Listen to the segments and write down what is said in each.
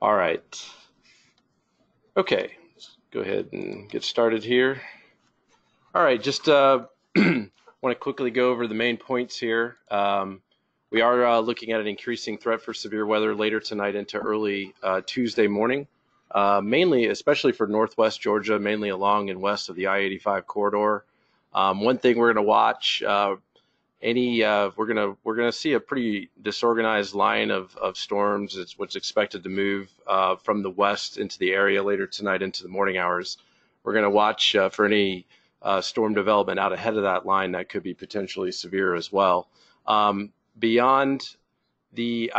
All right. Okay, let's go ahead and get started here. All right, just want to quickly go over the main points here. We are looking at an increasing threat for severe weather later tonight into early Tuesday morning, mainly, especially for northwest Georgia, mainly along and west of the I-85 corridor. One thing we're going to watch we're gonna see a pretty disorganized line of storms. It's what's expected to move from the west into the area later tonight into the morning hours. We're going to watch for any storm development out ahead of that line that could be potentially severe as well. Beyond the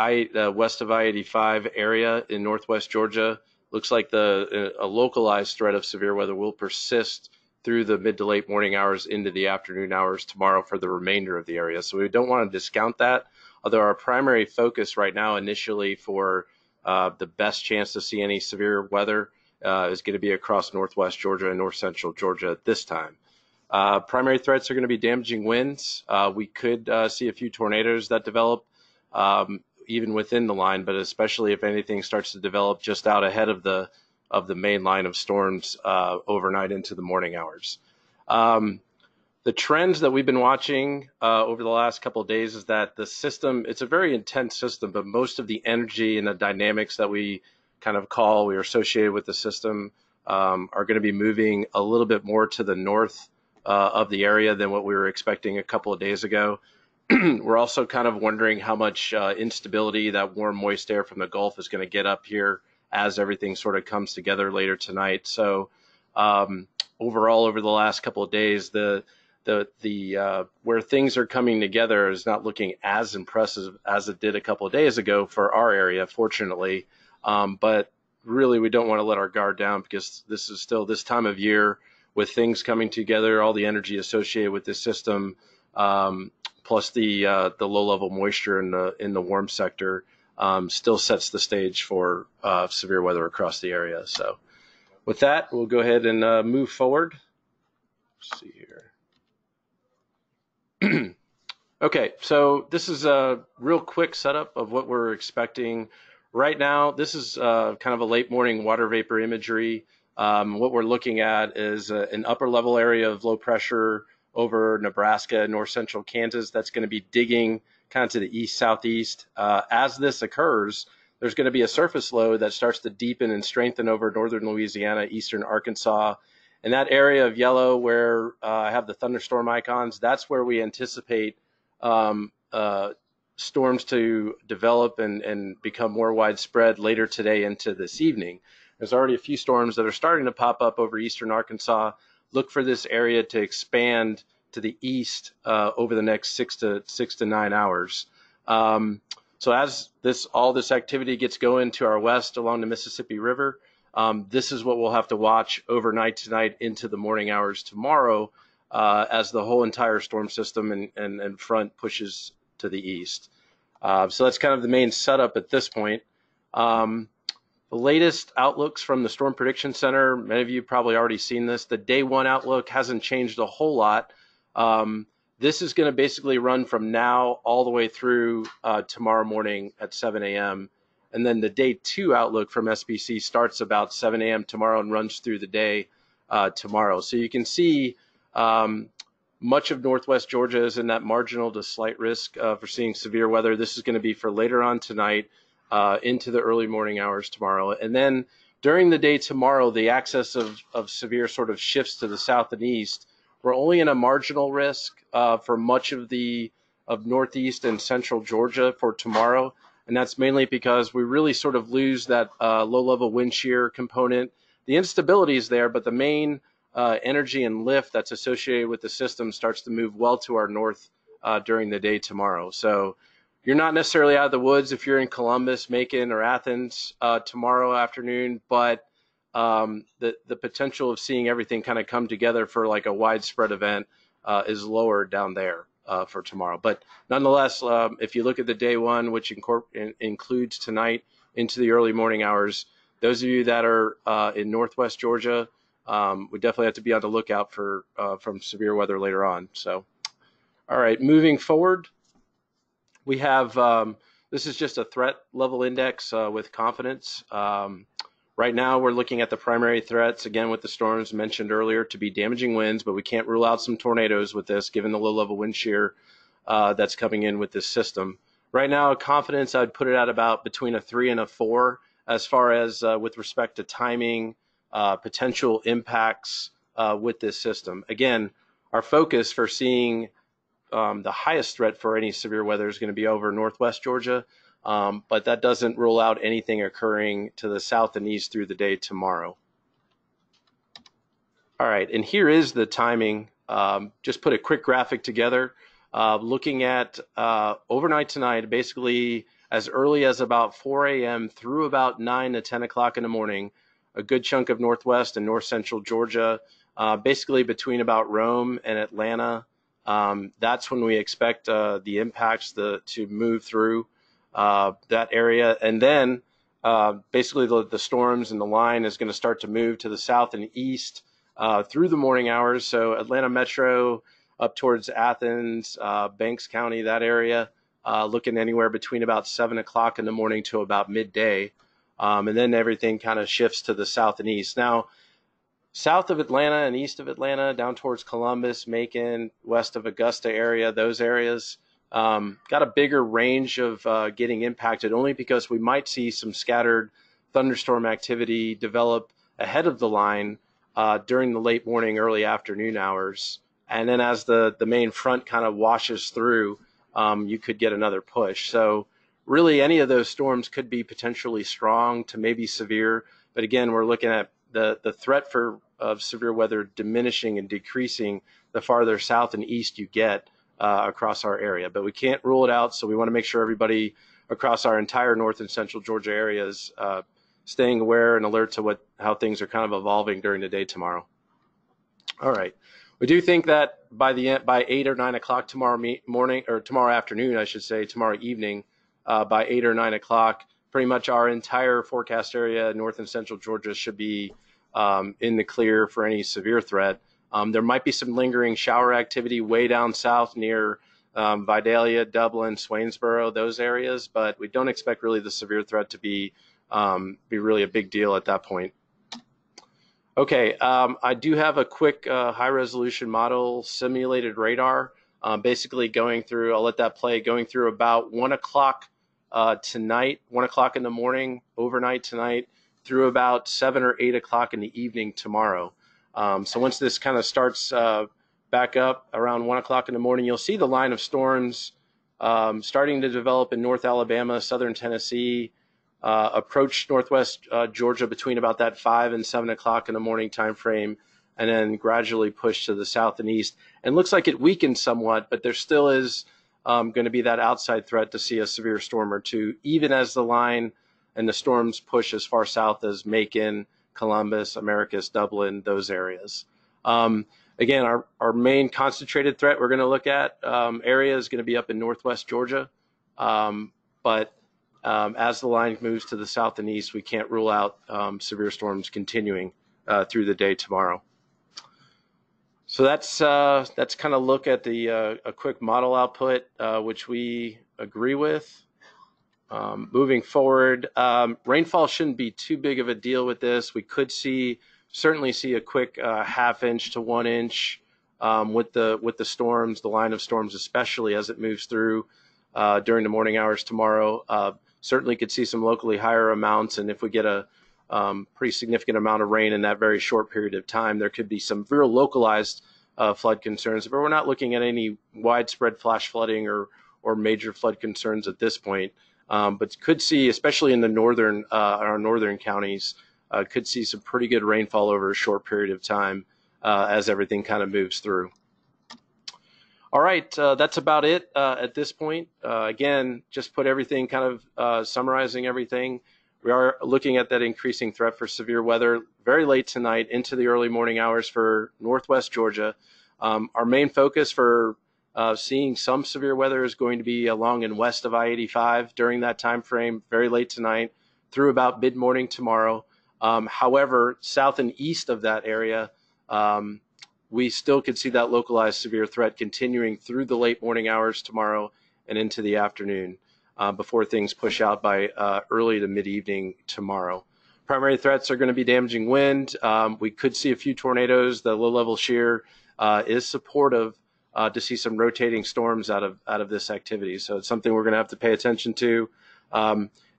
west of I-85 area in northwest Georgia, looks like a localized threat of severe weather will persist through the mid to late morning hours into the afternoon hours tomorrow for the remainder of the area. So we don't want to discount that, although our primary focus right now initially for the best chance to see any severe weather is going to be across northwest Georgia and north central Georgia at this time. Primary threats are going to be damaging winds. We could see a few tornadoes that develop even within the line, but especially if anything starts to develop just out ahead of the main line of storms overnight into the morning hours. The trends that we've been watching over the last couple of days is that the system, it's a very intense system, but most of the energy and the dynamics that we are associated with the system are going to be moving a little bit more to the north of the area than what we were expecting a couple of days ago. We're also kind of wondering how much instability that warm, moist air from the Gulf is going to get up here as everything sort of comes together later tonight. So overall, over the last couple of days, the where things are coming together is not looking as impressive as it did a couple of days ago for our area, fortunately. But really, we don't want to let our guard down because this is still this time of year with things coming together, all the energy associated with this system, plus the low-level moisture in the warm sector. Still sets the stage for severe weather across the area. So with that, we'll go ahead and move forward. Let's see here. Okay, so this is a real quick setup of what we're expecting. Right now, this is kind of a late morning water vapor imagery. What we're looking at is an upper level area of low pressure over Nebraska, north central Kansas, that's going to be digging kind of to the east-southeast. As this occurs, there's going to be a surface low that starts to deepen and strengthen over northern Louisiana, eastern Arkansas. And that area of yellow where I have the thunderstorm icons, that's where we anticipate storms to develop and become more widespread later today into this evening. There's already a few storms that are starting to pop up over eastern Arkansas. Look for this area to expand to the east over the next 6 to 9 hours. So as all this activity gets going to our west along the Mississippi River, this is what we'll have to watch overnight tonight into the morning hours tomorrow as the whole entire storm system and front pushes to the east. So that's kind of the main setup at this point. The latest outlooks from the Storm Prediction Center, many of you probably already seen this. The day one outlook hasn't changed a whole lot. This is going to basically run from now all the way through tomorrow morning at 7 a.m. And then the day two outlook from SPC starts about 7 a.m. tomorrow and runs through the day tomorrow. So you can see much of northwest Georgia is in that marginal to slight risk for seeing severe weather. This is going to be for later on tonight into the early morning hours tomorrow. And then during the day tomorrow, the axis of severe sort of shifts to the south and east. We're only in a marginal risk for much of northeast and central Georgia for tomorrow. And that's mainly because we really sort of lose that low-level wind shear component. The instability is there, but the main energy and lift that's associated with the system starts to move well to our north during the day tomorrow. So you're not necessarily out of the woods if you're in Columbus, Macon, or Athens tomorrow afternoon, but the potential of seeing everything kind of come together for like a widespread event is lower down there for tomorrow. But nonetheless, if you look at the day one, which includes tonight into the early morning hours, those of you that are in northwest Georgia would definitely have to be on the lookout for from severe weather later on. So, all right, moving forward. We have This is just a threat level index with confidence. Right now, we're looking at the primary threats, again, with the storms mentioned earlier, to be damaging winds, but we can't rule out some tornadoes with this, given the low-level wind shear that's coming in with this system. Right now, confidence, I'd put it at about between a 3 and a 4 as far as with respect to timing, potential impacts with this system. Again, our focus for seeing the highest threat for any severe weather is going to be over northwest Georgia, but that doesn't rule out anything occurring to the south and east through the day tomorrow. All right, and here is the timing. Just put a quick graphic together looking at overnight tonight, basically as early as about 4 a.m. through about 9 to 10 o'clock in the morning, a good chunk of northwest and north central Georgia, basically between about Rome and Atlanta. That's when we expect the impacts to move through that area. And then basically the storms and the line is going to start to move to the south and east through the morning hours. So Atlanta Metro up towards Athens, Banks County, that area, looking anywhere between about 7 o'clock in the morning to about midday. And then everything kind of shifts to the south and east. Now, south of Atlanta and east of Atlanta, down towards Columbus, Macon, west of Augusta area, those areas got a bigger range of getting impacted, only because we might see some scattered thunderstorm activity develop ahead of the line during the late morning, early afternoon hours. And then as the main front kind of washes through, you could get another push. So really any of those storms could be potentially strong to maybe severe. But again, we're looking at the threat of severe weather diminishing and decreasing the farther south and east you get across our area. But we can't rule it out, so we want to make sure everybody across our entire north and central Georgia area is staying aware and alert to how things are kind of evolving during the day tomorrow. All right. We do think that by 8 or 9 o'clock tomorrow morning, or tomorrow afternoon, I should say, tomorrow evening, by 8 or 9 o'clock, pretty much our entire forecast area, north and central Georgia, should be in the clear for any severe threat. There might be some lingering shower activity way down south near Vidalia, Dublin, Swainsboro, those areas, but we don't expect really the severe threat to be really a big deal at that point. Okay, I do have a quick high-resolution model simulated radar, basically going through, I'll let that play, going through about 1 o'clock tonight, 1 o'clock in the morning, overnight tonight, through about 7 or 8 o'clock in the evening tomorrow. So once this kind of starts back up around 1 o'clock in the morning, you'll see the line of storms starting to develop in North Alabama, southern Tennessee, approach northwest Georgia between about that 5 and 7 o'clock in the morning time frame, and then gradually push to the south and east. And looks like it weakened somewhat, but there still is going to be that outside threat to see a severe storm or two, even as the line and the storms push as far south as Macon, Columbus, Americus, Dublin, those areas. Again, our main concentrated threat we're going to look at area is going to be up in northwest Georgia, but as the line moves to the south and east, we can't rule out severe storms continuing through the day tomorrow. So that's kind of look at the a quick model output, which we agree with. Moving forward, rainfall shouldn't be too big of a deal with this. We could certainly see a quick ½ inch to 1 inch with the storms, the line of storms, especially as it moves through during the morning hours tomorrow. Certainly could see some locally higher amounts, and if we get a pretty significant amount of rain in that very short period of time, there could be some real localized flood concerns. But we're not looking at any widespread flash flooding or major flood concerns at this point. But could see, especially in the our northern counties, could see some pretty good rainfall over a short period of time as everything kind of moves through. All right, that's about it at this point. Again, just put everything kind of summarizing everything. We are looking at that increasing threat for severe weather very late tonight into the early morning hours for northwest Georgia. Our main focus for seeing some severe weather is going to be along and west of I-85 during that time frame, very late tonight through about mid-morning tomorrow. However, south and east of that area, we still could see that localized severe threat continuing through the late morning hours tomorrow and into the afternoon. before things push out by early to mid-evening tomorrow. Primary threats are going to be damaging wind. We could see a few tornadoes. The low-level shear is supportive to see some rotating storms out of this activity. So it's something we're going to have to pay attention to.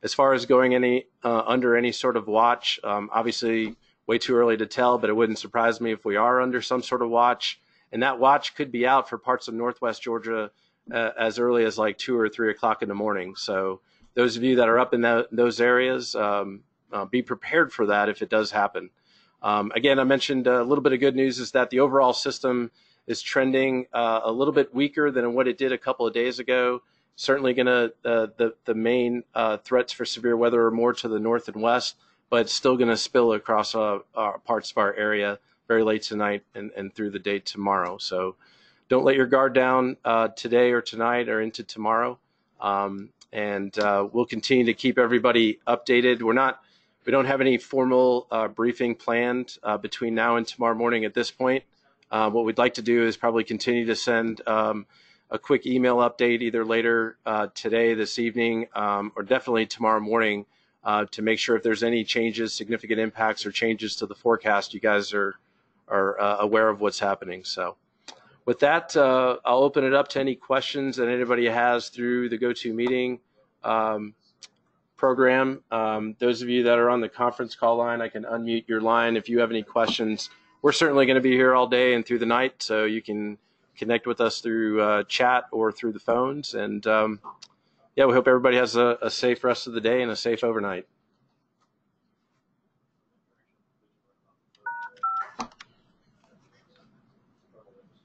As far as going under any sort of watch, obviously way too early to tell, but it wouldn't surprise me if we are under some sort of watch. And that watch could be out for parts of northwest Georgia as early as like 2 or 3 o'clock in the morning. So those of you that are up in those areas, be prepared for that if it does happen. Again, I mentioned a little bit of good news is that the overall system is trending a little bit weaker than what it did a couple of days ago. Certainly going to, the main threats for severe weather are more to the north and west, but still going to spill across parts of our area very late tonight and through the day tomorrow. So don't let your guard down today or tonight or into tomorrow. And we'll continue to keep everybody updated. We don't have any formal briefing planned between now and tomorrow morning at this point. What we'd like to do is probably continue to send a quick email update either later today, this evening, or definitely tomorrow morning to make sure if there's any changes, significant impacts or changes to the forecast, you guys are aware of what's happening. So with that, I'll open it up to any questions that anybody has through the GoToMeeting program. Those of you that are on the conference call line, I can unmute your line if you have any questions. We're certainly going to be here all day and through the night, so you can connect with us through chat or through the phones. And yeah, we hope everybody has a safe rest of the day and a safe overnight.